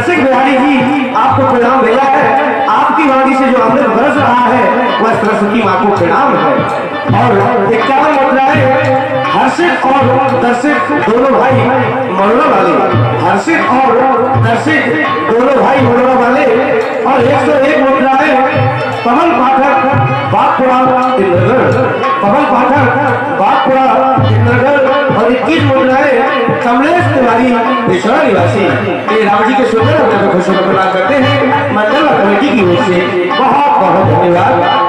रसिक बिहारी जी आपको प्रणाम भेजा है। आपकी वाणी से जो अमृत बरस रहा है वह सरस्वती माँ को प्रणाम है। और 51 मुद्राएं हर्षित और दर्शित दोनों भाई मरोड़ा वाले, हर्षित और दर्शित दोनों भाई मरोड़ा वाले, और 101 मुद्राएं पवन पाठक बागपुरा इंद्रगढ़, पवन पाठक बागपुरा इंद्रगढ़, और 21 मुद्राएं कमलेश तिवारी विश्वा निवासी। ये राम जी के सुंदर अपने खुशी को प्रदान करते हैं मंडल कमेटी की ओर से। बहुत बहुत धन्यवाद।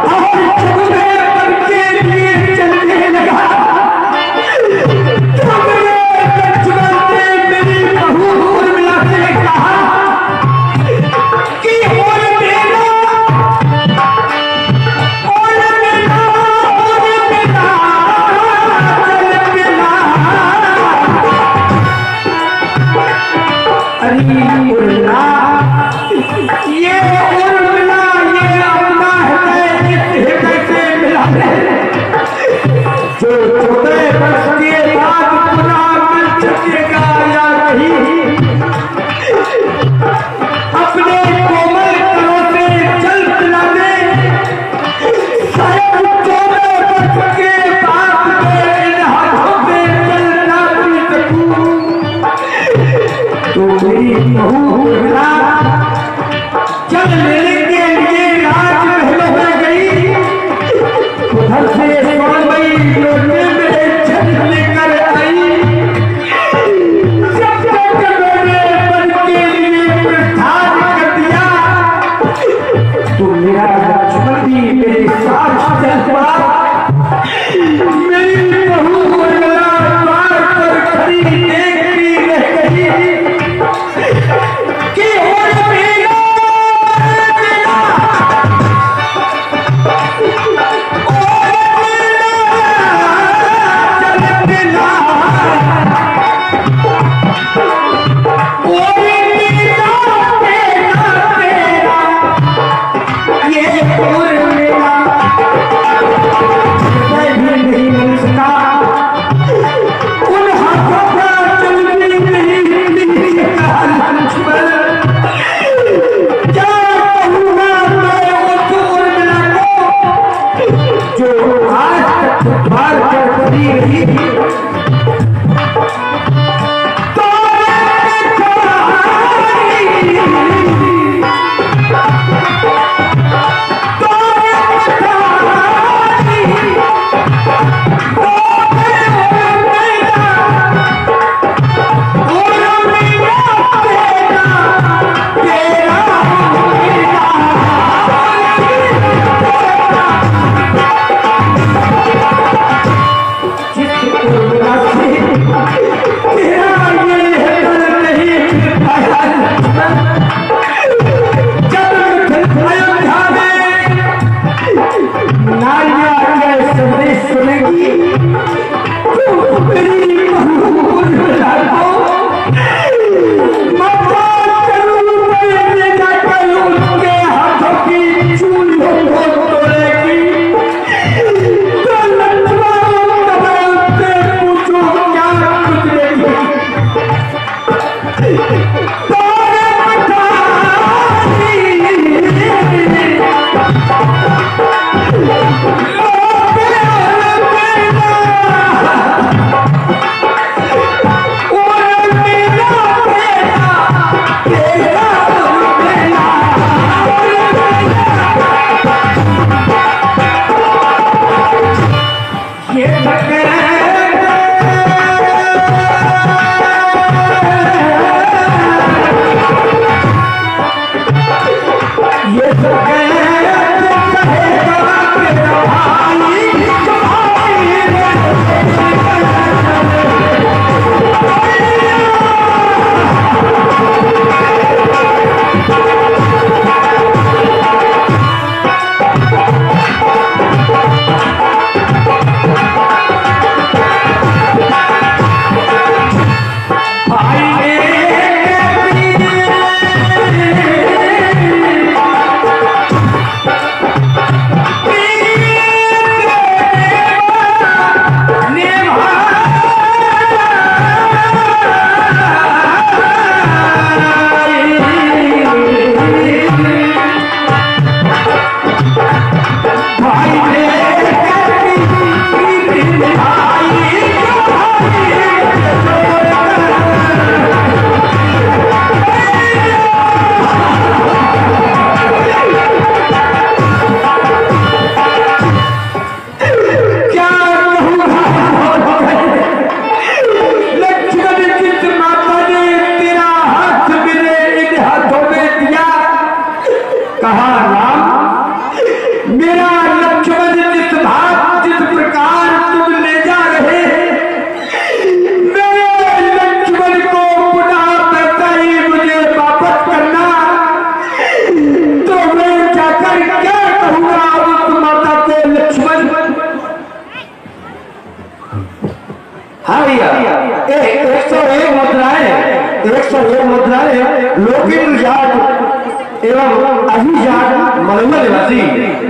एवं अभिजात मलवा निवासी,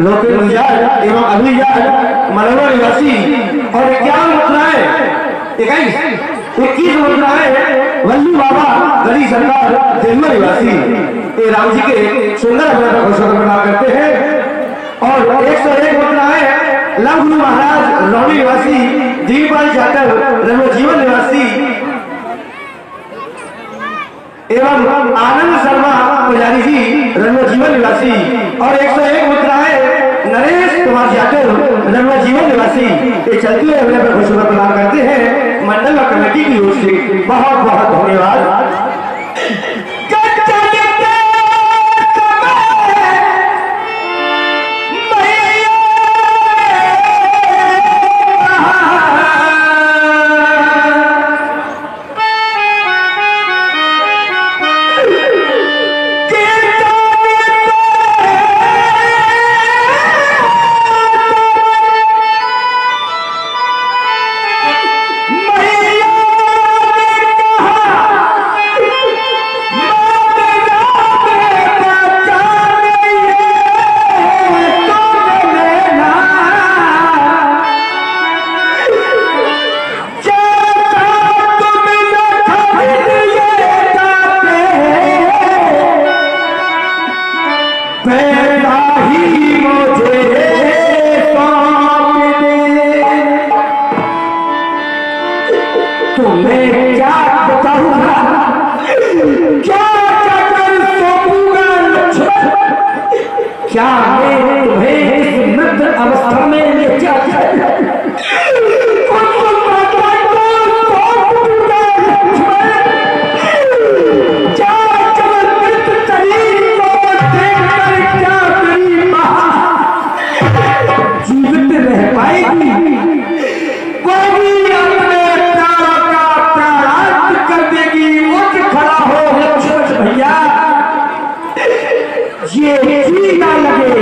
लोके गुलजार एवं अभिजात मलवा निवासी। और 51 मुद्राएं 21 मुद्राएं वल्लू बाबा गली सरकार दिल्ली निवासी ये राम जी के सुंदर घोषणा प्रदान करते हैं। और 101 मुद्राएं लव गुरु महाराज रौनी निवासी, दीनपाल जाटव रघु जीवन निवासी एवं आनंद शर्मा पुजारी जी रघु जीवन निवासी। और 101 मुद्राएं नरेश कुमार जाटव रघु जीवन निवासी। ये चलते हुए अपने पर घोषणा प्रदान करते हैं मंडल और कमेटी की ओर से। बहुत बहुत धन्यवाद। क्या मैं तुम्हें इस मृत अवस्था में ले जाता जीवित रह पाएगी? कोई अपने प्राणों का प्राणांत कर देगी। उठ खड़ा हो लक्ष्मण भैया, ये जी ना लगे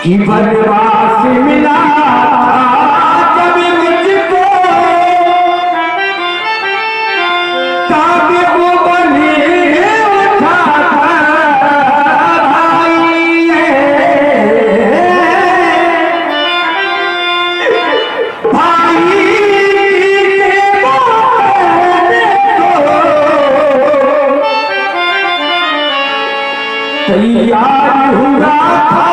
कि वनवास मिला जब मुझको तब वो बने उठा भाई भाई तैयार हुआ था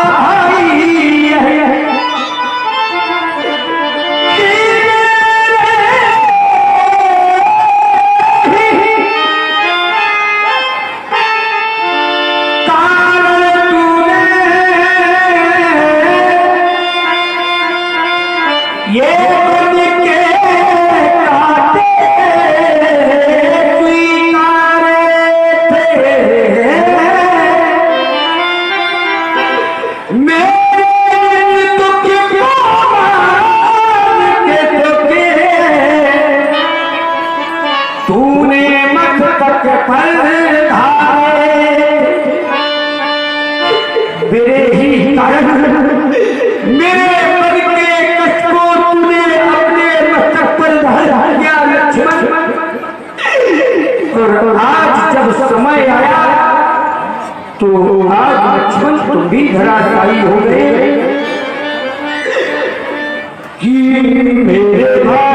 तूने मस्तक पर धारे मेरे ही मेरे मन के कष्ट को तूने अपने मस्तक पर धार दिया लक्ष्मण। और आज जब समय आया तो आज लक्ष्मण तुम भी धराशायी हो गए कि मेरे भाई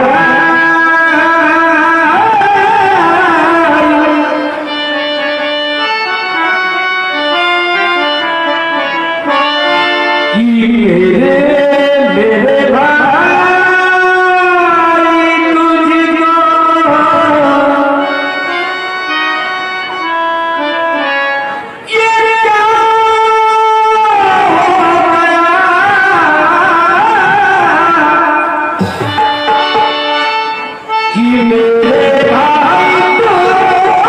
मेरे भाई तुझको ये क्या हो गया कि मेरे भाई तुझको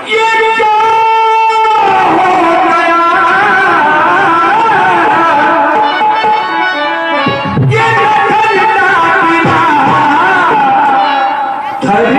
ये क्या धरती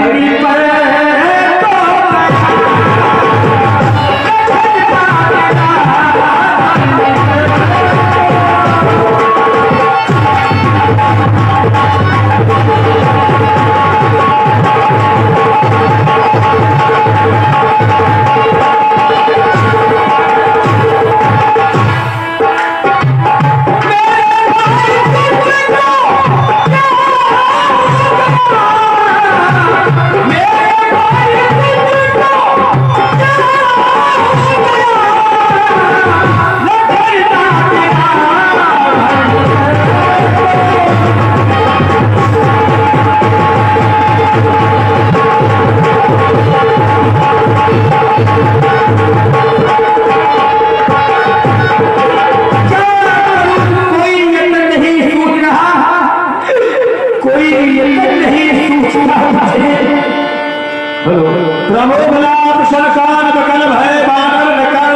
पर प्रभु गुलाब सरकार बकल भय बादल नकर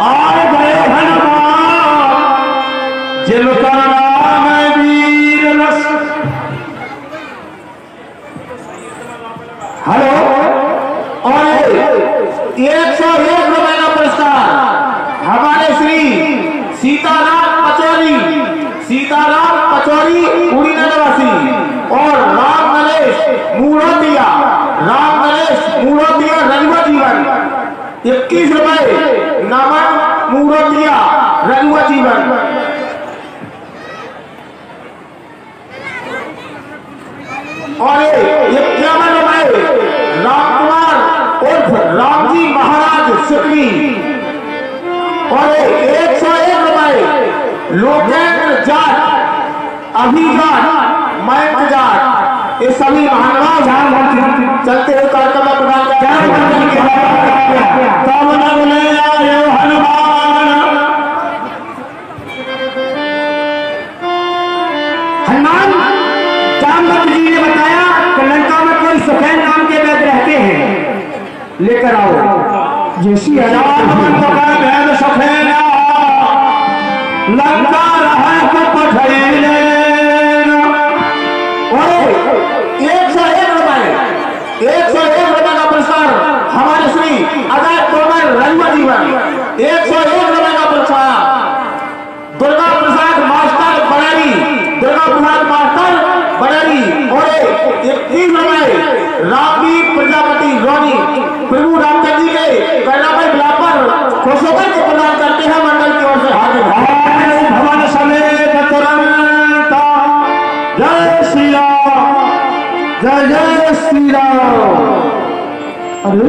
आए गए हनुमान जिनका नाम है वीर रस। हेलो और 101 रुपए का पुरस्कार हमारे श्री सीताराम पचौरी पूरी नगरवासी और राम नरेश मूढ़ोतिया रघुआ जीवन 21 रुपए नमन मूढ़ोतिया रघुआ जीवन। और ये 51 रुपए राम कुमार उर्फ रामजी महाराज सिकरी। और 101 रुपए लोकेंद्र जाट अभिजात मयंक जाट। ये सभी महानुभाव चलते हुए कार्यक्रम में प्रदान हनुमान जामवंत जी ने बताया कि लंका में कोई सफेद नाम के वैद्य रहते हैं, लेकर आओ। जैसी भेद सफेद लंका रहा तो पठेले। और 101 रुपए का पुरस्कार हमारे श्री अजय तोमर रघुआ जीवन। गैराबाई बिलापर खुश होकर के प्रदान करते हैं मंडल की ओर से हार्दिक भवन समेत तुरंत जय श्री राम, जय जय श्री राम। अरे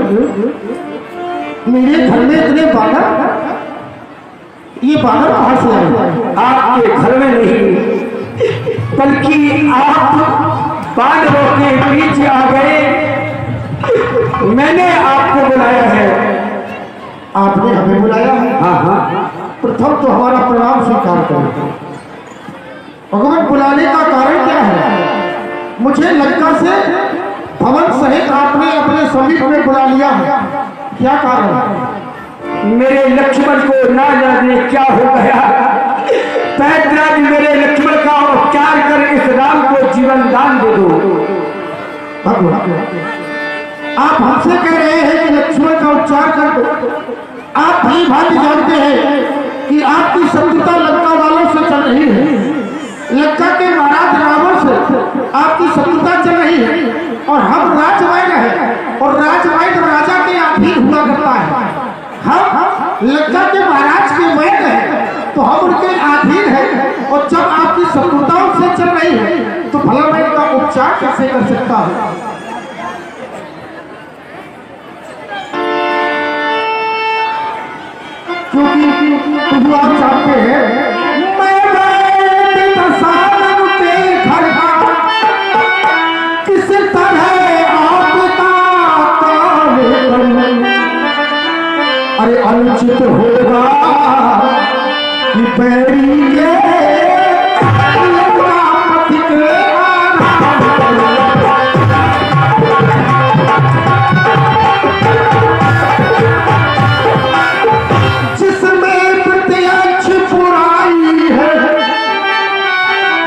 मेरे घर में इतने बानर, ये बानर कहां से आए? आपके घर में नहीं बल्कि आप बानरों के पीछे आ गए। मैंने आपको बुलाया है। आपने हमें बुलाया है? हाँ हाँ। प्रथम तो हमारा प्रणाम स्वीकार करें। भगवान बुलाने का कारण क्या है? मुझे लंका से भवन सहित आपने अपने समीप में बुला लिया है, क्या कारण है? मेरे लक्ष्मण को ना जाने क्या हो गया। पैदराज मेरे लक्ष्मण का उपचार कर इस राम को जीवन दान दे दो। आप हमसे कह रहे हैं कि लक्ष्मण का उपचार कर दो। आप भली भांति जानते हैं कि आपकी शत्रुता लंका वालों से चल रही है। लंका के महाराज रावण से आपकी शत्रुता चल रही है और हम राजवाइन हैं और राजवाइन राजा के अधीन हुआ करता है। हम लंका के महाराज के वैद्य हैं तो हम उनके अधीन हैं और जब आपकी शत्रुताओं से चल रही है तो भला मैं इनका उपचार कैसे कर सकता हूँ? क्योंकि तुम आप चाहते हैं किस तरह आपका अरे अनुचित होगा कि पैरी के जिसमें प्रत्यक्ष बुराई है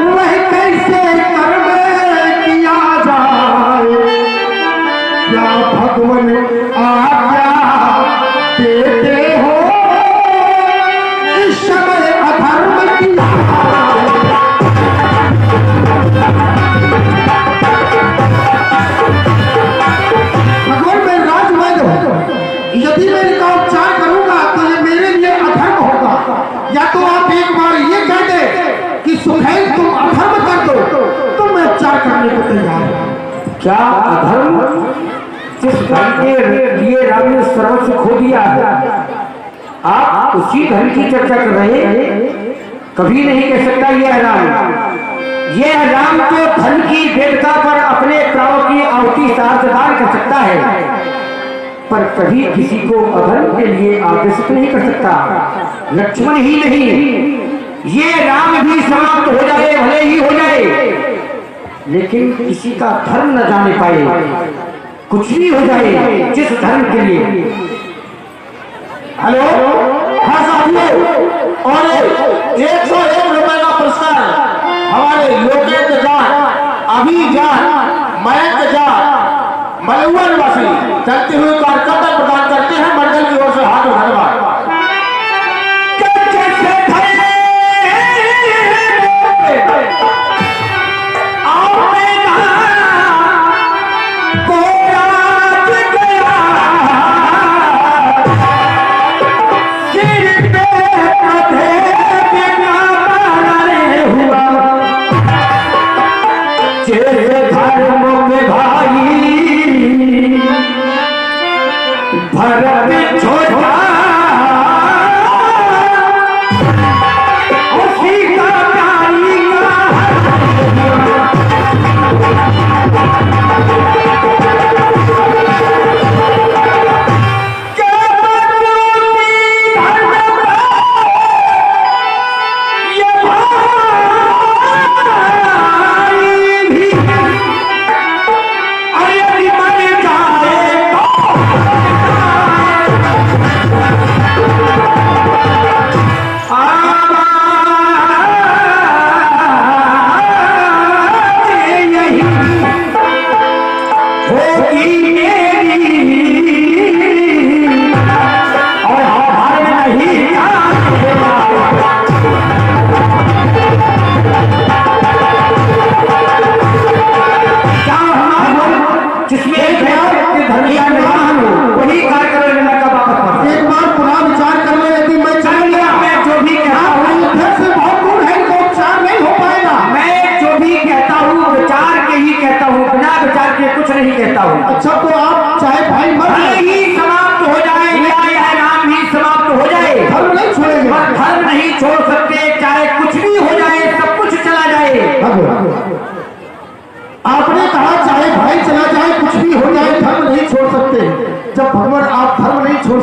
वह कैसे कर्म किया जाए? क्या भगवान आज्ञा देते हो इस समय अधर्म किया? भगवान मैं राजवैद्य हूँ, यदि मैं इनका उपचार करूंगा तो ये मेरे लिए अधर्म होगा। या तो आप एक बार ये कह दे कि सुखैल तुम अधर्म कर दो तो मैं उपचार करने को तैयार हूँ। क्या अधर्म? जिस धन के लिए राम ने सर्वस्व खो दिया है आप उसी धन की चर्चा कर रहे हैं। कभी नहीं कह सकता यह राम के धन की वेदता पर अपने प्राणों की आहुति दान कर सकता है पर कभी किसी को अधर्म के लिए आदेशित नहीं कर सकता। लक्ष्मण ही नहीं ये राम भी समाप्त हो जाए भले ही हो जाए लेकिन किसी का धर्म न जाने पाए, कुछ भी हो जाए जिस धर्म के लिए। हेलो हाँ साथियों, और 101 रुपए का पुरस्कार हमारे लोकेंद्र जाट, अभिजात, मयंक जाट, मलुआ निवासी चलते हुए कार्यकर्ता प्रदान करते हैं मंडल की ओर से हाथ धन्यवाद। भरत छोटा उसी का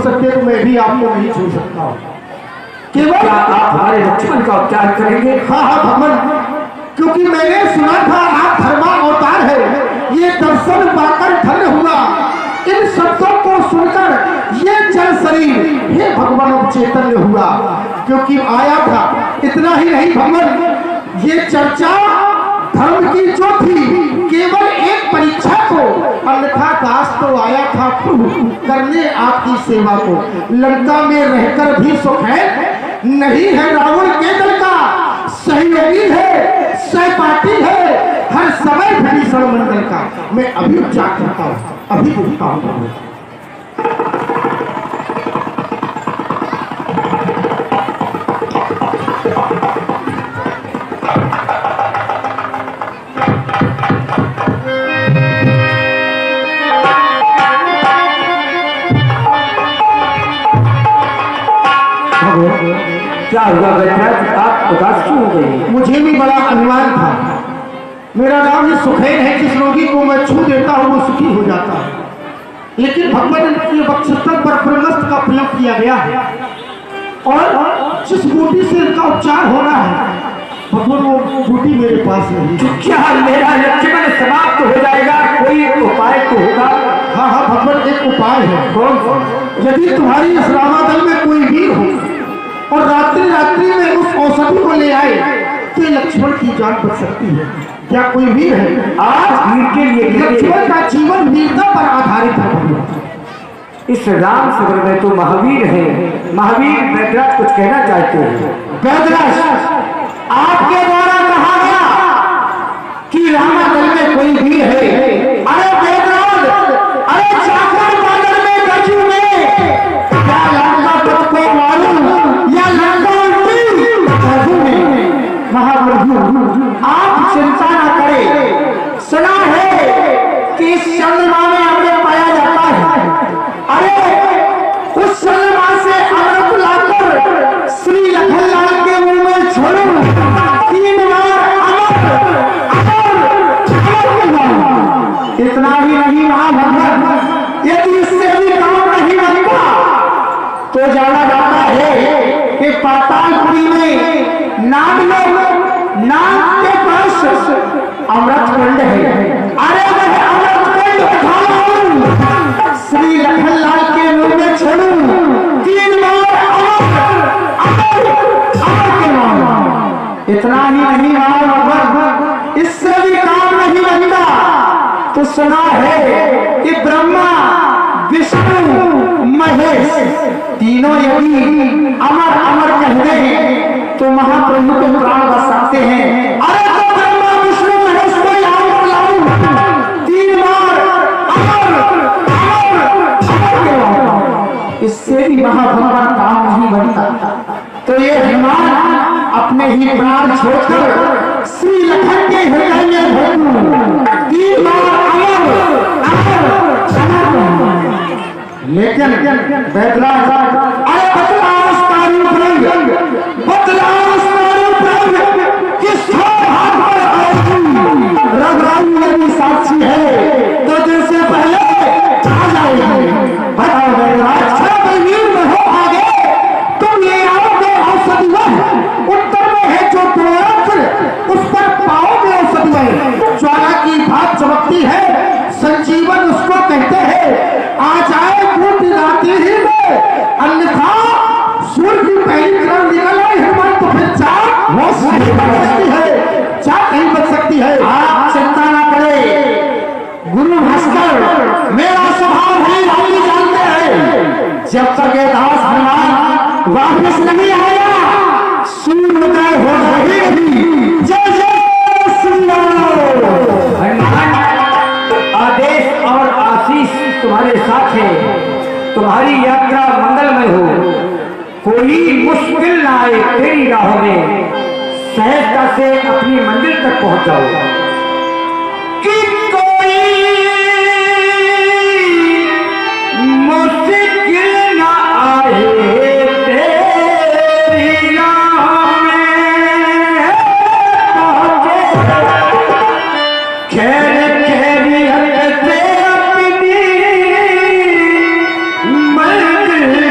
सकते तो मैं भी आपको नहीं छोड़ सकता हूँ। केवल क्या आप हमारे लक्ष्मण का उपचार करेंगे? हाँ हाँ भगवान, क्योंकि मैंने सुना था आप धर्मा अवतार है। ये दर्शन पाकर धन्य हुआ। इन शब्दों को सुनकर ये जल शरीर हे भगवान चैतन्य हुआ, क्योंकि आया था। इतना ही नहीं भगवान, ये चर्चा धर्म की जो थी केवल एक परीक्षा को, अन्यथा दास तो आया था करने आपकी सेवा को। लंका में रहकर भी सुख है नहीं है रावण के दल का, सहयोगी है सहपाठी है हर समय भीषण मंडल का। मैं अभी उपचार करता हूँ, अभी उठता हूँ। क्या हुआ गजराज, आप उदास क्यों हो गए? मुझे भी बड़ा अभिमान था। मेरा नाम ही सुखैन है, जिस रोगी को मैं छू देता हूँ वो सुखी हो जाता है। लेकिन भगवान के वक्षस्थल पर ब्रह्मस्त्र का प्रयोग किया गया है और जिस बूटी से इनका उपचार हो रहा है भगवान वो बूटी मेरे पास नहीं। क्या मेरा लक्ष्मण समाप्त हो जाएगा? कोई उपाय तो होगा? हाँ हाँ भगवान, एक उपाय है। कौन? यदि तुम्हारी इस रामादल में कोई वीर हो और रात्रि रात्रि में उस औषधि को ले आए तो लक्ष्मण की जान बच सकती है। क्या कोई वीर है? आज वीर के लिए लक्ष्मण का जीवन वीरता पर आधारित है। इस राम सगर में तो महावीर है। महावीर बैदराज कुछ कहना चाहते हैं। बैदराज, आपके द्वारा कहा गया कि रामादल में कोई वीर है। अरे बैदराज, अरे चाकर बादल में गजू में क्या लंका पथ को मारूं या लंका उल्टी गजू में। महाप्रभु आप चिंता न करें। सुना है कि इस चंद्रमा में अमृत पाया जाता है। अरे उस चंद्रमा से अमृत लाकर श्री लखनलाल के मुंह में छोड़ूं, 3 बार अमर अमर अमर। इतना ही नहीं महाभगवान, यदि इससे भी काम नहीं बनता तो जाना जाता है कि पातालपुरी में नाग के पास अमृत कुंड है। अरे वह अमृत कुंड उठाऊं, श्री लखनलाल के मुंह में छोड़ूं, 3 बार अमर अमर अमर के नाम। इतना ही नहीं महाभगवान, इससे भी काम नहीं बनता तो सुना है कि ब्रह्मा विष्णु महेश तीनों यदि अमर अमर कहते हैं तो महाप्रभु के प्राण बच सकते हैं। अरे तो ब्रह्मा विष्णु महेश को याद लाऊं, 3 बार अमर अमर अमर। इससे भी महाभगवान काम नहीं बनता तो ये हिमान अपने ही प्राण छोड़कर श्री लखन के हृदय में भरूं, 3 बार अमर अमर अमर। लेकिन बैदराज, अरे बतलाओ तारू रंग, बतलाओ तारू रंग, किस हाथ पर रघुराई यदि साक्षी है तो जैसे पहले आ जाएगी। बताओ बैदराज, 6 महीने में हो आगे तुम ले आओगे औषधि वह, उत्तर में है जो द्वार उस पर पाओगे औषधि वह। ज्वाला की भात चमकती है, संजीवन उसको कहते हैं। आ जाए बूटी राती ही में, अन्यथा सूर्य की पहली किरण निकल आई हिम्मत तो फिर चाक हो सकती है, चाक नहीं बच सकती है। आप चिंता ना करें गुरु भास्कर, मेरा स्वभाव है रानी जानते हैं। जब तक ये दास हनुमान वापस नहीं आया सूर्योदय हो जाएगी। जय जय श्री राम। आदेश और आशीष तुम्हारे साथ है। तुम्हारी यात्रा मंगलमय हो, कोई मुश्किल ना आए तेरी राह में। सहजता से अपनी मंजिल तक पहुंच जाओ। कि कोई मुश्किल ना आए तेरी राह में पहुंचे। खैर खैरियत से अपनी मंजिल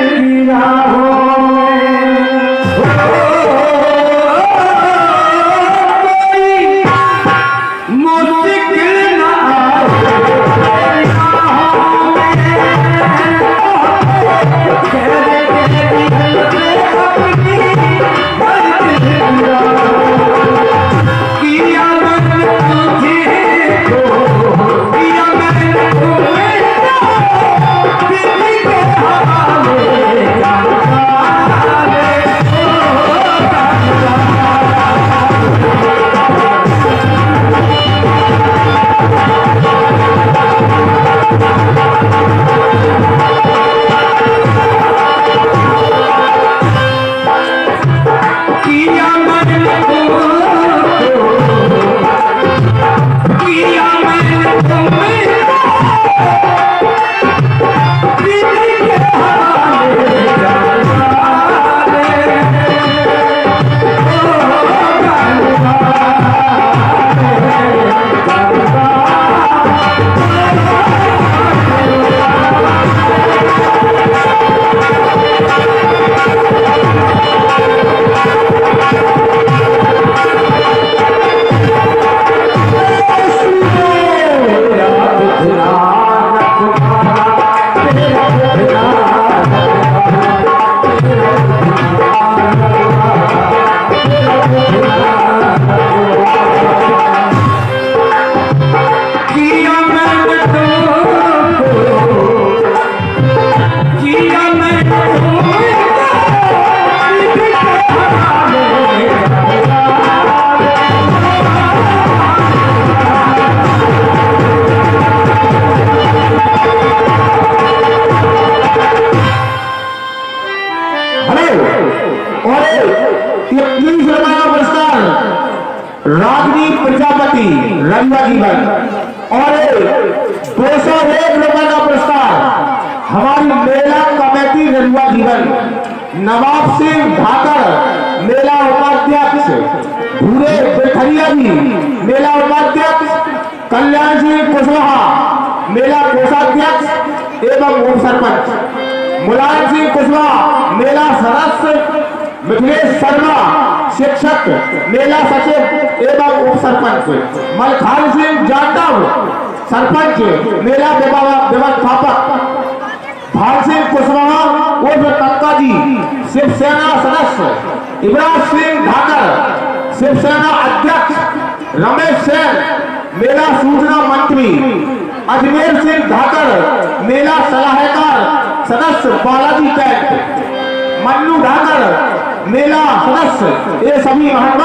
रागनी प्रजापति रंगा जीवन और 201 रुपए का पुरस्कार हमारी मेला कमेटी रंगा जीवन, नवाब सिंह ढाकर मेला उपाध्यक्ष, भूरे बेठरिया जी मेला उपाध्यक्ष, कल्याण सिंह कुशवाहा मेला कोषाध्यक्ष एवं उप सरपंच, मुलायम सिंह कुशवाहा मेला सदस्य, मिथिलेश शर्मा शिक्षक मेला सचिव एवं उप सरपंच, मलखान सिंह जाटव सरपंच मेला व्यवस्थापक, भान सिंह कुशवाहा उर्फ टक्का जी शिवसेना सदस्य, इब्राहिम सिंह ढाकर शिवसेना अध्यक्ष, रमेश सेन मेला सूचना मंत्री, अजमेर सिंह ढाकर मेला सलाहकार सदस्य बालाजी कैंट, मन्नू ढाकर मेला सदस्य, ये सभी महत्व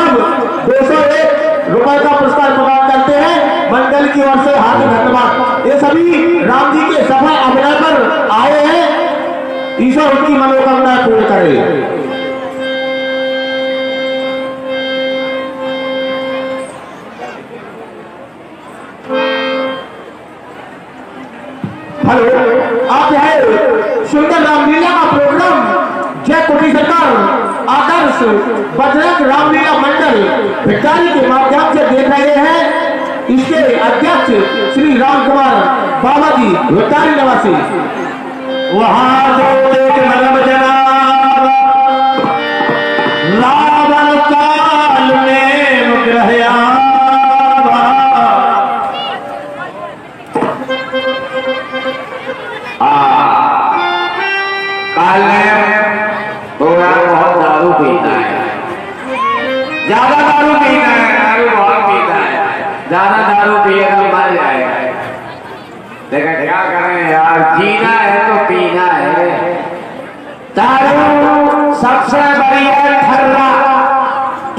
201 रुपए का पुरस्कार प्रदान करते हैं। मंडल की ओर से हार्दिक धन्यवाद। ये सभी राम जी के सफल अभिनय पर आए हैं, ईश्वर उनकी मनोकामना पूर्ण करे। हेलो, आप है सुंदर रामलीला का प्रोग्राम जय कोटि सरकार आदर्श बजरंग रामलीला मंडल भिखारी के माध्यम से देख रहे हैं। इसके अध्यक्ष श्री राम कुमार बाबा जी भिखारी निवासी, वहां मरम जनाब रावण काल में मुग्रहया काल बहुत दारू पीता है, ज्यादा दारू पीता है, दारू बहुत पीता है, ज्यादा दारू पिएगा मर जाएगा। लेकिन क्या करें यार, जीना है तो पीना है। दारू सबसे बढ़िया ठर्रा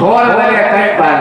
थोड़ बड़े कई बार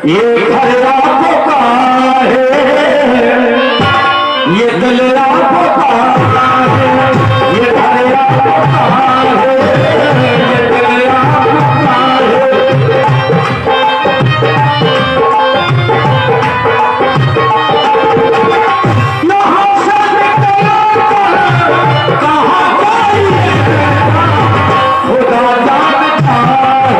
ये खररा पोका है, ये दलरा पोका है, ये खररा पोका है, ये दलरा पोका है। यहाँ से कहाँ कोई खुदा जानता है।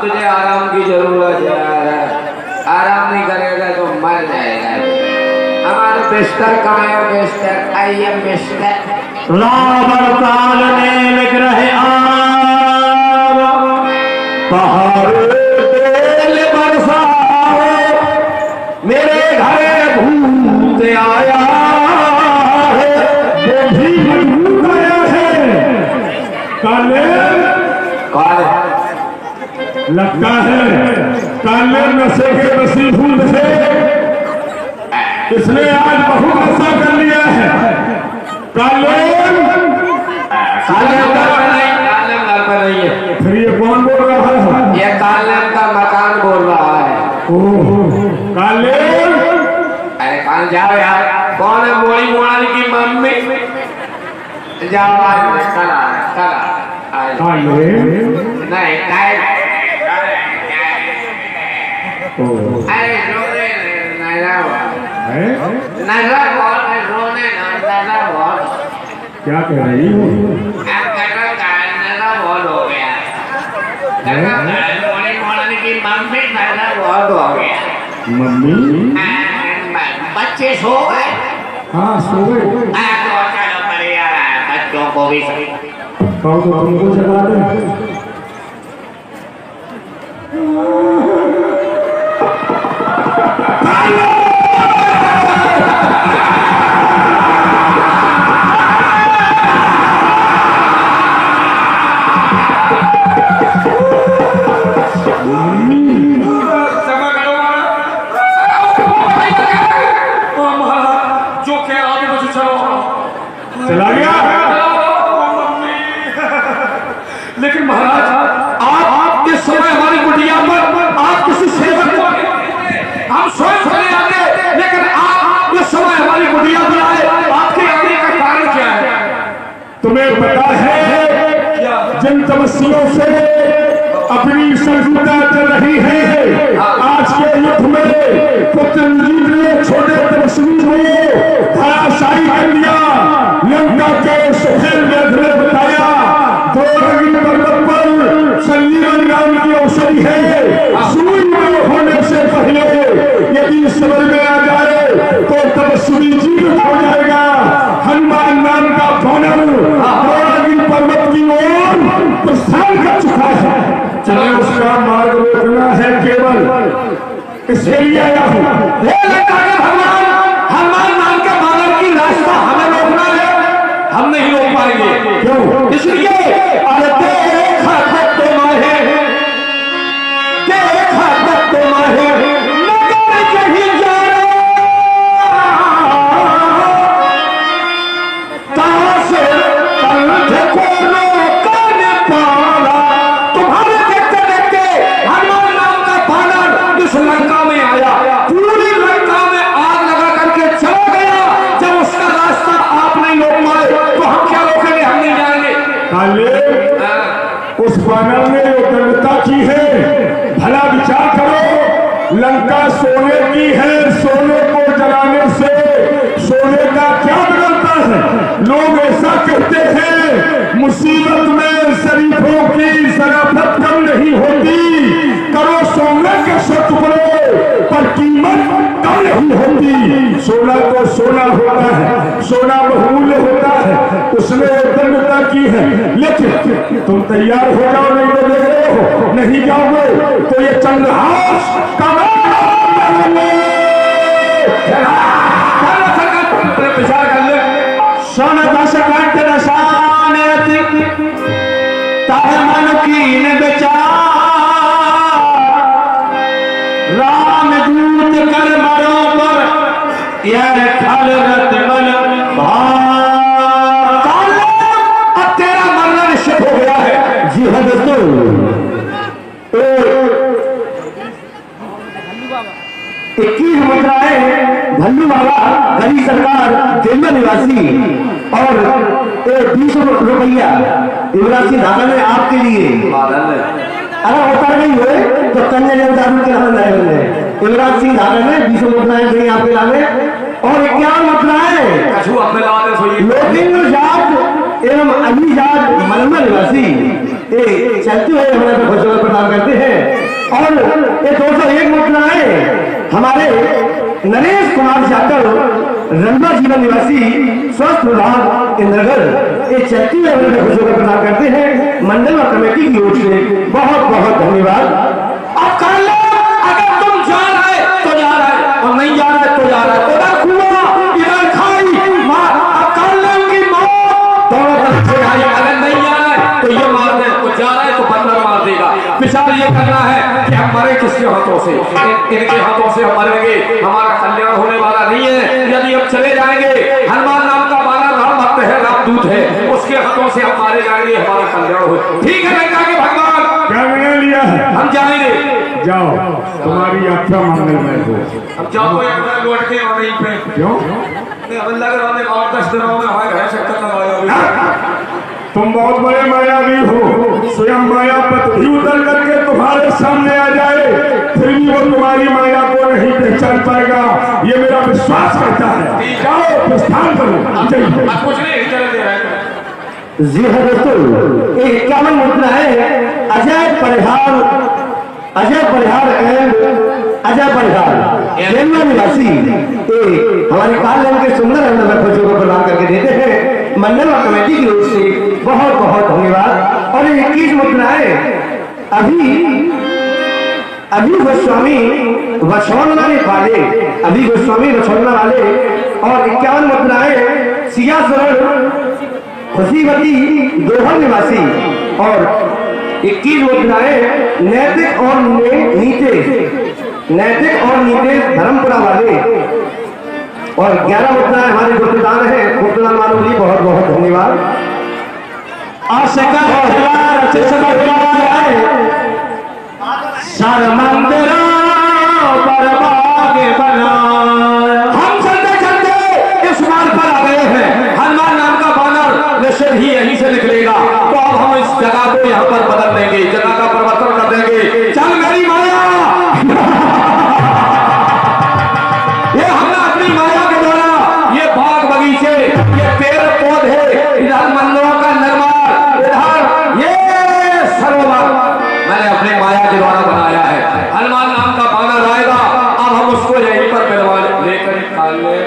तुझे आराम की जरूरत है, आराम नहीं करेगा तो मर जाएगा। हमारे बिस्तर कहाँ है? बिस्तर आइए बिस्तर। रावण काल ने विग्रह पहाड़ तेल बरसाओ, मेरे घर भूत आया है, वो भी भूत आया है। काले लगता है काले नशे के नसीबुल से इसने आज बहुत नशा कर लिया है। काले नहीं है, फिर ये कौन बोल रहा है? ये काले का मकान बोल रहा है। काले अरे कौन जाओ यार, कौन है? मोड़ी मोड़ी की मम्मी जाओ आज कला नहीं अरे रोने नजर बहुत रोने नजर बहुत। क्या कह रही हो? नजर बहुत हो गया, मोड़ी की मम्मी नजर बहुत हो गया। मम्मी बच्चे सो गए? हाँ सो गए। चलो बढ़िया हमको भी कहो तो तुमको जगा दे। चला गया। लेकिन महाराज आप इस समय हमारी कुटिया पर आप किसी सेवक को हम स्वयं चले आते, लेकिन आप इस समय हमारी कुटिया पर आए, आपके आने का कारण क्या है? तुम्हें पता है जिन तपस्वियों से अपनी शत्रुता चल रही है, आज के युद्ध में पुत्रजीत ने छोटे तपस्वी को धराशायी कर दिया। लंका के सुहेल व्याध ने बताया द्रोणागिरी पर्वत पर संजीवन नाम की औषधि है, सूर्य होने से पहले यदि समझ में आ जाए तो तपस्वी जीवित हो जाएगा। हनुमान नाम का वानर द्रोणागिरी पर्वत की ओर प्रस्थान कर चुका है। चलो उसका मार्ग रोकना है, केवल इसके लिए आया हूं। भगवान हनुमान नाम के वानर की रास्ता हमें रोकना है, हम नहीं रोक पाएंगे। क्यों? इसलिए अरे देखा तुम्हारे नगर कहीं जाना, कहां से कंठ को रोकन पाला। तुम्हारे देखते देखते हनुमान नाम का वानर इस लंका में आया, पूरी लंका में आग लगा करके चला गया। जब उसका रास्ता आप नहीं रोक पाए तो हम क्या रोकेंगे? हम नहीं जाएंगे। काले उस वानर ने जो दृढ़ता की है, भला विचार करो, लंका सोने की है, सोने को जलाने से सोने का क्या बिगड़ता है? लोग ऐसा कहते हैं मुसीबत में शरीफों की शराफत कम नहीं होती। करो सोने के 100 टुकड़े पर कीमत कम नहीं होती। सोना तो सोना होता है, सोना बहुमूल्य होता है, उसने दृढ़ता की है। लेकिन तुम तैयार हो जाओ, नहीं तो देख रहे हो, नहीं जाओगे तो ये चंद्रहास का विचार कर ले। सोन दस कंठ रसाने ताहे मन कीन विचार, राम दूत कर मरो पर यह खल रत मन भार। अब तेरा मरना निश्चित हो गया है। जी हाँ दोस्तों, 21 मुद्राएं भल्लू बाबा, गरी सरकार, देवला निवासी और 20 रुपया युवराज सिंह धागा ने आपके लिए। अगर उतर नहीं हुए तो कन्या जलदारू के नाम लाए बंदे। युवराज सिंह धागा ने 20 मुद्राएं दी आपके नामे और 51 मुद्राएं कछु अपने लाते सोइए। लोकेंद्र जाट एवं अभिजात मलमा निवासी ये चलते हुए हमारे पे खुशखबर प्रदान करते हैं। और ये 201 मुद्राएं हमारे नरेश कुमार यादव, रंगा जीवन निवासी, स्वास्थ्य विभाग इंद्रगढ़, ये चलती हुए हमारे पे खुशखबर प्रदान करते हैं। मंडल और कमेटी की ओर से बहुत बहुत धन्यवाद। अब कर लो, अगर तुम जा रहे तो जा रहे और नहीं जा रहे तो जा रहे। उधर कुआं इधर खाई मार, अब कर लो उनकी मौत दोनों तरफ से खाई। अगर नहीं जा रहे तो ये मार दे, तो जा रहे तो बंदर मार देगा। विचार ये करना है कि हम मरे किसके हाथों से? इनके हाथों से हम मरेंगे, हमारा कल्याण होने वाला नहीं है। यदि हम चले जाएंगे, हनुमान नाम का वाला राम भक्त है, रामदूत है, उसके हाथों से हम मारे जाएंगे, हमारा कल्याण हो। ठीक है लंका के भगवान, क्या निर्णय लिया है? हम जाएंगे। जाओ, तुम्हारी यात्रा मंगलमय हो। हम जाओ यात्रा लौट के और नहीं पे क्यों? अल्लाह के वाले 8-10 दिनों में हमारे घर चक्कर लगाया। तुम बहुत बड़े मायावी हो, स्वयं मायापत भी उतर करके तुम्हारे सामने आ जाए, फिर भी वो तुम्हारी माया को नहीं पहचान पाएगा, ये मेरा विश्वास करता है। जाओ, प्रस्थान करो। चलिए। कुछ नहीं चले दे रहे। जी हाँ दोस्तों, ये 51 मुद्रा है अजय परिहार, अजय परिहार एंड अजय परिहार देवला निवासी, हमारे काल के सुंदर अंदर बच्चों को प्रदान करके देते हैं। मंडल और कमेटी की ओर से बहुत बहुत धन्यवाद। और 21 मुद्राएं अभी गोस्वामी वछौलना वाले, अभी गोस्वामी वछौलना वाले, और 51 मुद्राएं सिया शरण खुशीवती दोहर निवासी, और 21 मुद्राएं नैतिक और नीते धर्मपुरा वाले, और 11 मुद्राएं हमारे गुप्तदान है। गुप्तदान वालों के लिए बहुत बहुत धन्यवाद। मंदिरा बर्बाद बना, हम चलते चलते इस मार्ग पर आ गए हैं। हनुमान नाम का बानर निश्चित ही यहीं से निकलेगा। तो अब हम इस जगह को यहाँ पर बदल देंगे, जगह का परिवर्तन कर देंगे। चल मेरी माया, ये हमने अपनी माया के द्वारा ये बाग बगीचे, ये पेड़ पौधे, इधर मंदिरों का निर्माण, इधर ये सरोवर मैंने अपनी माया के द्वारा बनाया है। हनुमान नाम का बानर आएगा, अब हम उसको यहीं पर मिलवा लेकर खा ले।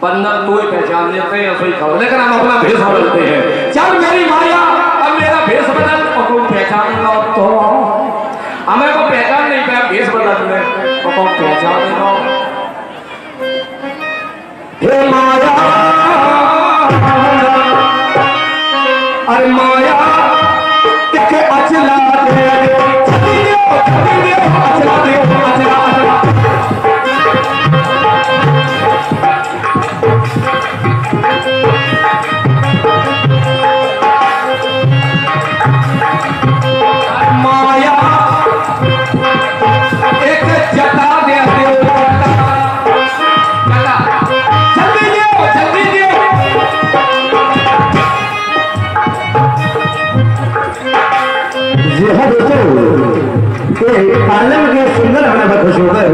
बंदर तो ही पहचान लेते हैं, ऐसे ही खाओ, लेकिन हम अपना भेष बदलते हैं। चल मेरी माया, अब मेरा भेष बदल, और कोई पहचान लो तो हमें को पहचान नहीं पाया, भेष बदल ले तो कौन पहचान लो। हे माया, अरे माया के अचला दे, अचला दे, अचला माया एक जटा दे, जल्दी दे। जी हाँ दोस्तों, ये पार्लर के सुंदर हमें बहुत खुश हो गए।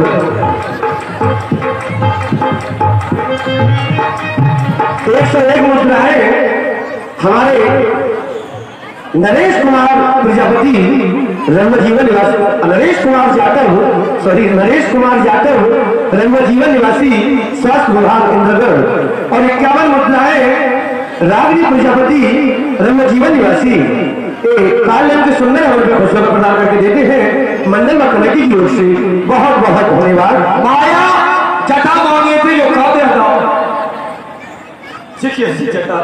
101 मुद्राएं हमारे नरेश कुमार प्रजापति रंगजीवन निवासी, नरेश कुमार जाटव रंगजीवन निवासी स्वास्थ्य विभाग इंद्रगढ़, और 51 मुद्राएं रागनी प्रजापति रंगजीवन निवासी काल के सुंदर हमें खुशखबर प्रदान करके देते हैं मंडल व कमेटी की ओर से बहुत बहुत धन्यवाद। माया जटा मांगे थे जो खाते हटाओ, सीखिए जटा,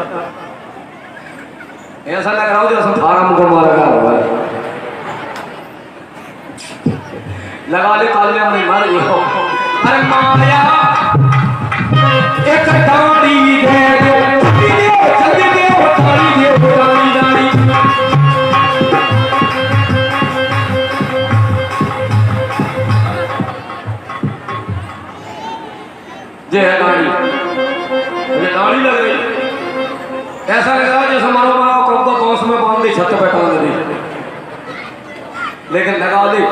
ऐसा लग रहा हो जैसे फार्म को मारा हुआ है। लगा ले काल में नहीं मार लिया। अरे माया एक दाढ़ी दे दो, जल्दी दे, दाढ़ी दे, दाढ़ी। जे है दाढ़ी, मुझे दाढ़ी लग रही, ऐसा लग रहा जैसे मारो कब को बॉस में बांध दी, छत पे टांग दी, लेकिन लगा दी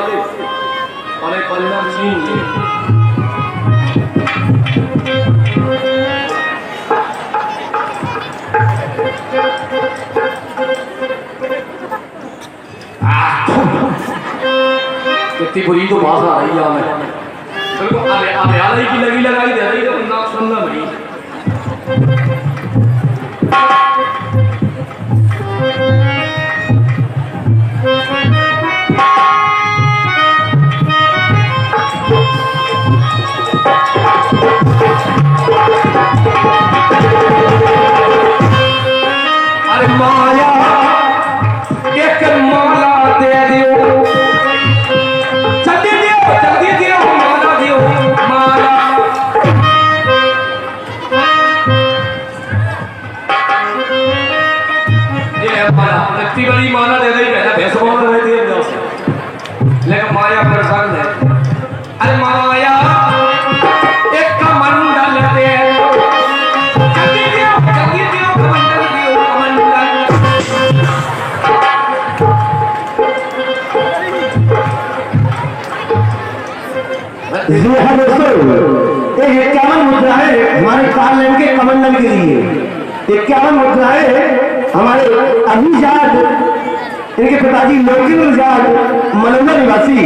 और एक पल्ला छीन ली। कितनी बुरी तो भाषा आ रही है हमें, अबे की लगी लगाई दे रही है, ना सुनना नहीं। अरे माया एक माला दे दियो, जल्दी दियो, माला दियो, माला। ये माला इतनी बड़ी माला दे दी, पहले भैंस बांध रहे थे, लेकिन माया प्रसन्न है। अरे माया एक कमंडल दे, जल्दी दियो, कमंडल दियो, कमंडल। जी हाँ दोस्तों, 51 मुद्राएं हमारे काल के कमंडल के लिए, 51 मुद्राएं हमारे अभिजात, इनके पिताजी लोकिन जाट मलंगा निवासी,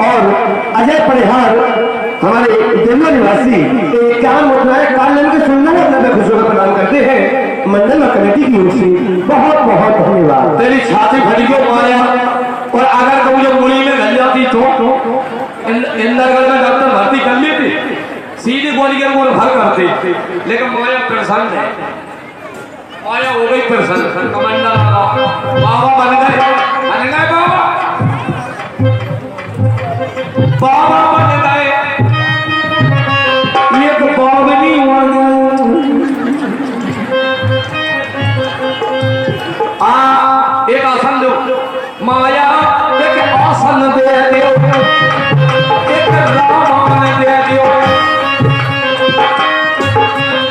और अजय परिहार हमारे दिल्ली निवासी, इक्यावन मुद्राएं काल के सुनने अपने खुशियों का प्रदान करते हैं मंडल और कमेटी की ओर से बहुत बहुत धन्यवाद। तेरी छाती फट गई माया, और अगर तुम जो मुड़ी में घल जाती तो इंदरगढ़ में डॉक्टर भर्ती कर लेते, सीधे गोली के गोल भर करते, लेकिन माया प्रसन्न है, माया हो गई प्रसन्न, कमांडर बाबा बन गए बाबा बन गए, ये तो बावनी हुआ एक आसन दो माया, एक आसन दे दियो, एक रामान दे दियो।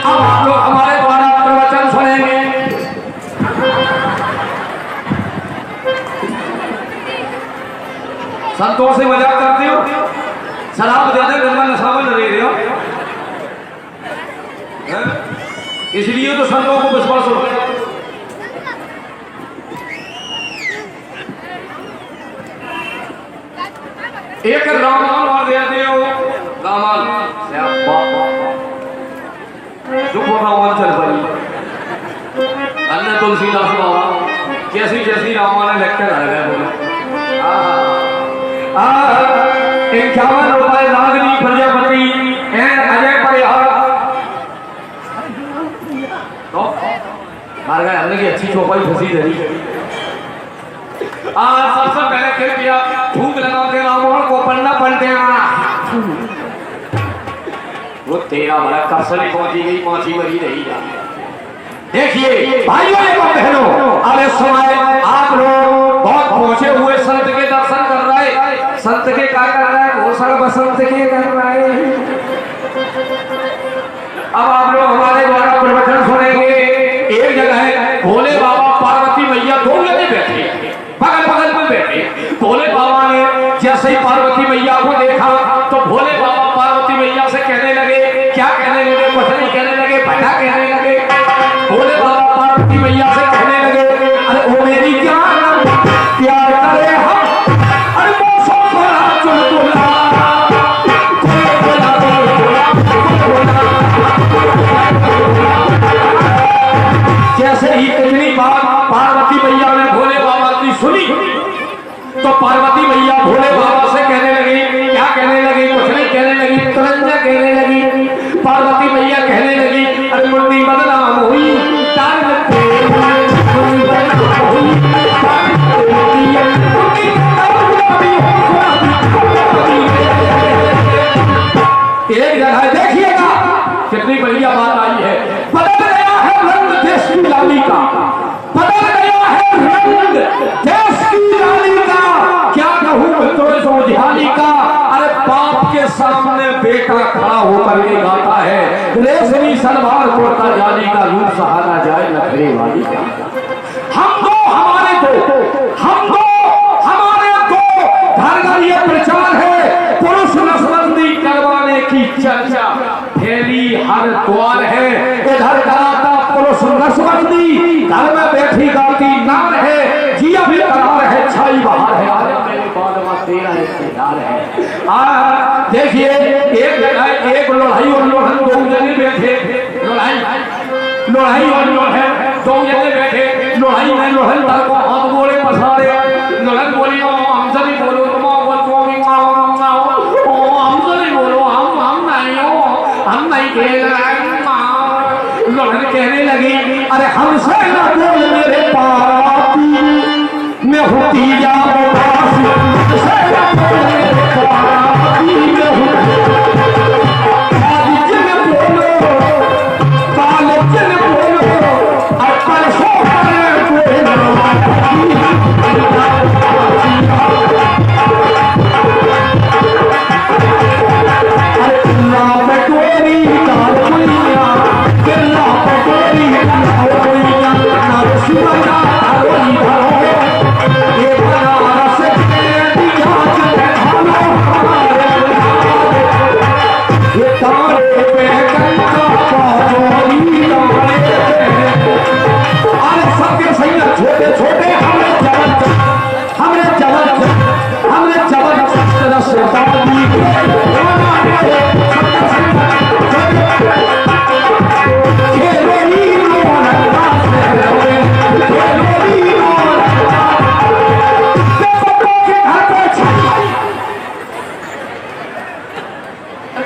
अब आप लोग हमारे द्वारा प्रवचन सुनेंगे। संतों से मजाक करते हो, शराब दे दे गंगा नशा में दे रहे हो, इसलिए तो संतों को विश्वास हो गया। एक रामायण और दे दियो, रामायण जो रामायण चल पड़ी अन्य तुलसीदास बाबा जैसी जैसी रामायण लिखकर आ गए बोले 51 रुपए रागनी प्रजापति अजय परिहार तो मार गए हमने की अच्छी चौपाई फंसी दे रही। सबसे पहले क्या किया, भूख लगाते रावण को पन्ना पलटे, वो तेरा बड़ा कसली पहुंची गई, पहुंची मरी नहीं जा। देखिए भाइयों एवं बहनों, अब इस समय आप लोग बहुत पहुंचे हुए संत के दर्शन कर रहे, संत के क्या कर रहे हैं, घोषण बसंत के कर रहे। अब आप लोग हमारे द्वारा प्रवचन सुनेंगे। एक जगह है भोले बाबा पार्वती मैया दो जने बैठे, बगल बगल में बैठे। भोले बाबा ने जैसे ही पार्वती मैया को देखा तो भोले बाबा पार्वती मैया से कहने लगे, क्या कहने लगे, कुछ नहीं कहने लगे, भटा कहने लगे। भोले बाबा पार्वती मैया से कहने लगे, अरे ओ मेरी जान प्यार करे हम, अरे मौसम बड़ा चुलबुला, जैसे ही इतनी बात पार्वती मैया ने भोले बाबा की सुनी तो पार्वती मैया भोले बाबा से कहने लगी, क्या कहने लगी, कुछ नहीं कहने लगी, तुरंत कहने लगी। पार्वती मैया कहने लगी, अरे मुंडी बदनाम हुई, एक जगह देखिएगा कितनी बढ़िया बात आई है। बदल गया है रंग देश की लाली का, बदल गया है रंग देश की लाली का, क्या कहूँ मित्रों समझानी का। अरे बाप के सामने बेटा खड़ा होकर के गाता है, रेशमी सलवार कुर्ता जाली का, रूप सहारा जाए नखरे वाली का। हम दो हमारे दो, हम दो हमारे दो, घर घर ये प्रचार है, पुरुष नसबंदी करवाने की चर्चा फैली हर द्वार है। इधर कराता पुरुष नसबंदी, घर में बैठी गाती नार है, जिया भी करार है, छाई बाहर है, आजा मेरे बालवा तेरा इंतजार है। देखिए एक लड़ाई और लोहन दो जने बैठे, लड़ाई और लोहन दो जने बैठे। लड़ाई में लोहन तर को हाथ गोले पसारे, लोहन बोली हमसे नहीं बोलो, तुम हमसे नहीं बोलो, हम नहीं खेल रहे। लोहन कहने लगी, अरे हमसे ना बोल मेरे पापी, मैं होती जा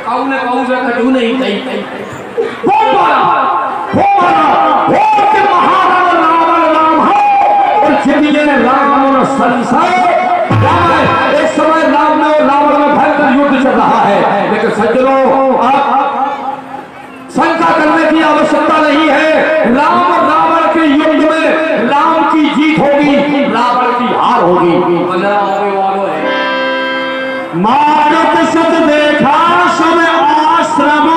काऊ ने काऊ से कटू नहीं कही वो कि महाराज रावण नाम है और जितने रावण संसार इस समय राम में और रावण में भयंकर युद्ध चल रहा है, लेकिन सज्जनों आप शंका करने की आवश्यकता नहीं है। राम और रावण के युद्ध में राम की जीत होगी, रावण की हार होगी। मानत सत देखा सब आश्रम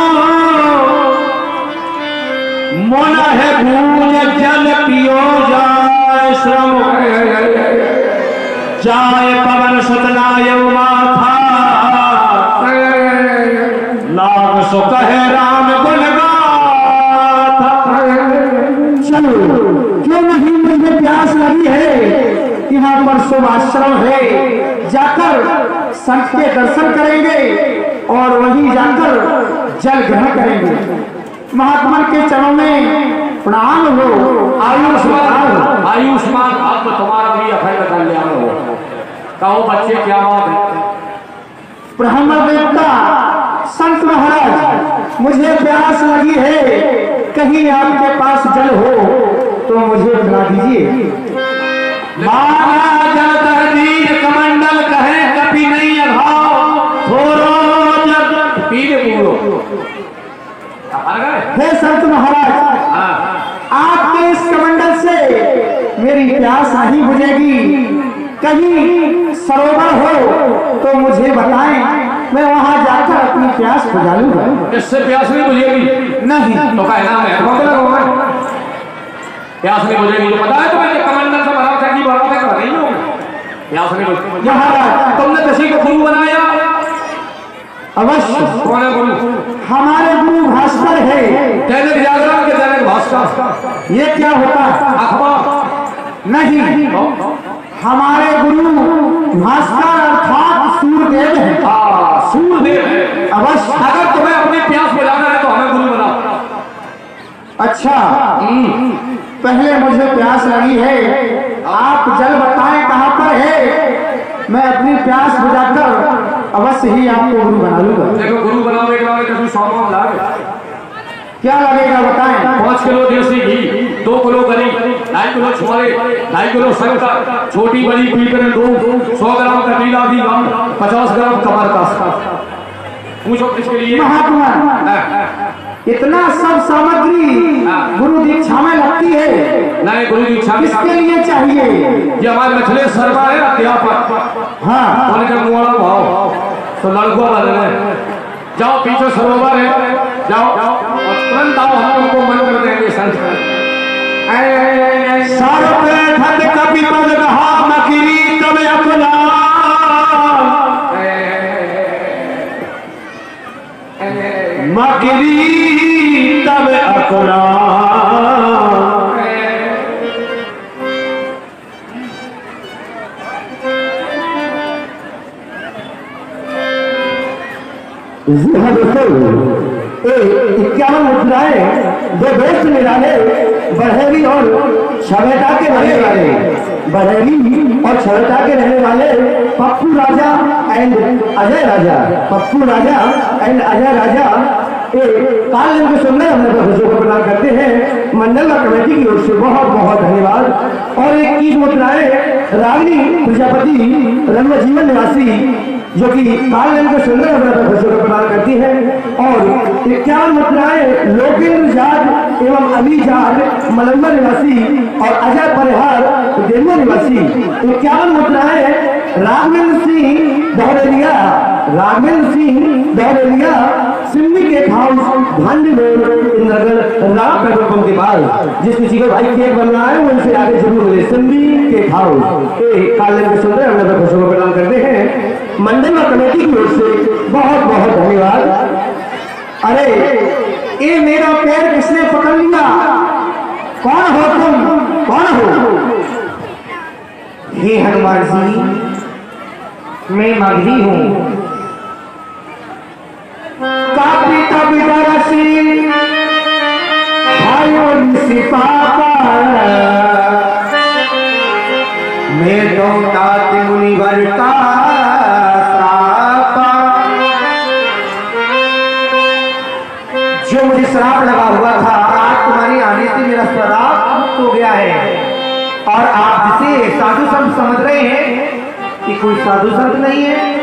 मन है भूल जल पियो जाय श्रम जाय पवन सतनाय माथा लाग सो कहे राम गुण गाथा। चलो क्यों नहीं, मुझे प्यास लगी है, यहाँ पर शुभाश्रम है, जाकर संत के दर्शन करेंगे और वहीं जाकर जल ग्रहण करेंगे। महात्मा के चरणों में प्रणाम हो। आयुष्मान आयुष्मान अब तुम्हारा भी अभय कल्याण हो। कहो बच्चे क्या बात है। ब्राह्मण देवता संत महाराज, मुझे प्यास लगी है, कहीं आपके पास जल हो तो मुझे पिला दीजिए। महाराज तहदीर कमंडल कहे कभी नहीं अभाव थोरो जग पीले पूरो। हे संत महाराज, आपके इस कमंडल से मेरी प्यास नहीं बुझेगी, कहीं सरोवर हो तो मुझे बताएं, मैं वहां जाकर अपनी प्यास बुझा लूंगा। इससे प्यास नहीं बुझेगी? नहीं तो कहना है प्यास नहीं बुझेगी। तो पता है तुम्हें कमंडल से भरा चंगी भरा था नहीं हो प्यास नहीं बुझेगी। महाराज तुमने किसी को गुरु बनाया? अवश्य। कौन है गुरु? हमारे गुरु भास्कर है। दैनिक जागरण के दैनिक भास्कर। ये क्या होता है? अखबार नहीं, हमारे गुरु भास्कर अर्थात सूर्यदेव है। सूर्यदेव है। अवश्य। अगर तुम्हें अपनी प्यास बुझाना है तो हमें गुरु बनाओ। अच्छा, पहले मुझे प्यास लगी है, आप जल बताएं कहाँ पर है, मैं अपनी प्यास बुझाकर अवश्य ही आपको गुरु बना लूंगा। देखो गुरु बनाओगे तो सामान लागे। क्या लगेगा बताएं? 5 किलो देसी घी, 2 किलो गरी, 2.5 किलो छोले, 2.5 किलो शक्कर, छोटी बड़ी पीकर 100 ग्राम का नीला भी 50 ग्राम कमर का। पूछो किसके लिए? महात्मा, इतना सब सामग्री गुरु दीक्षा में लगती है? नहीं, गुरु दीक्षा किसके लिए चाहिए? ये हमारे मछली सरकार है अध्यापक। हाँ, उनके मुआरा भाव तो लड़कों बदले। जाओ पीछे सरोवर है, जाओ तुरंत आओ, हम उनको मन कर देंगे संत। सर पे धत कपि पद कहा मकिरी तब अपना मकिरी तब अपना इक्यावन मुद्राएं दो दोस्त निराले बरहेली और छवेटा के रहने वाले, बरहेली और छवेटा के रहने वाले पप्पू राजा एंड अजय राजा, पप्पू राजा एंड अजय राजा काल के सुंदर हमने खुशियों को प्रदान करते हैं। मंडल और कमेटी की ओर से बहुत बहुत धन्यवाद। और 21 मुद्राएं रागिनी प्रजापति रंग जीवन निवासी जो कि काल के सुंदर हमने खुशियों को प्रदान करती है। और 51 मुद्राएं लोकेंद्र जाट एवं अली जाट मलंगा निवासी और अजय परिहार देवो निवासी। 51 मुद्राएं राघवेंद्र सिंह दौड़ेलिया, राघवेंद्र सिंह दौड़ेलिया सिम्मी के हाउस भांडी road Indragarh Ram petrol pump के पास। जिस किसी को भाई केक बनना है वो उनसे आगे जरूर मिले। सिम्मी के हाउस काले के सुंदर हमने खुशियों को प्रदान करते हैं। मंडल और कमेटी की ओर से बहुत बहुत धन्यवाद। अरे ये मेरा पैर किसने पकड़ लिया? कौन हो तुम? कौन हो? हे हनुमान जी, मैं मगही हूँ। कापी तब डरसी भाइयों से पापा, मैं तो तात मुनिवर का सापा। जो मुझे श्राप लगा हुआ था, आज तुम्हारे आने से मेरा श्राप मुक्त हो गया है। और आप जिसे साधु संत समझ रहे हैं, कि कोई साधु संत नहीं है,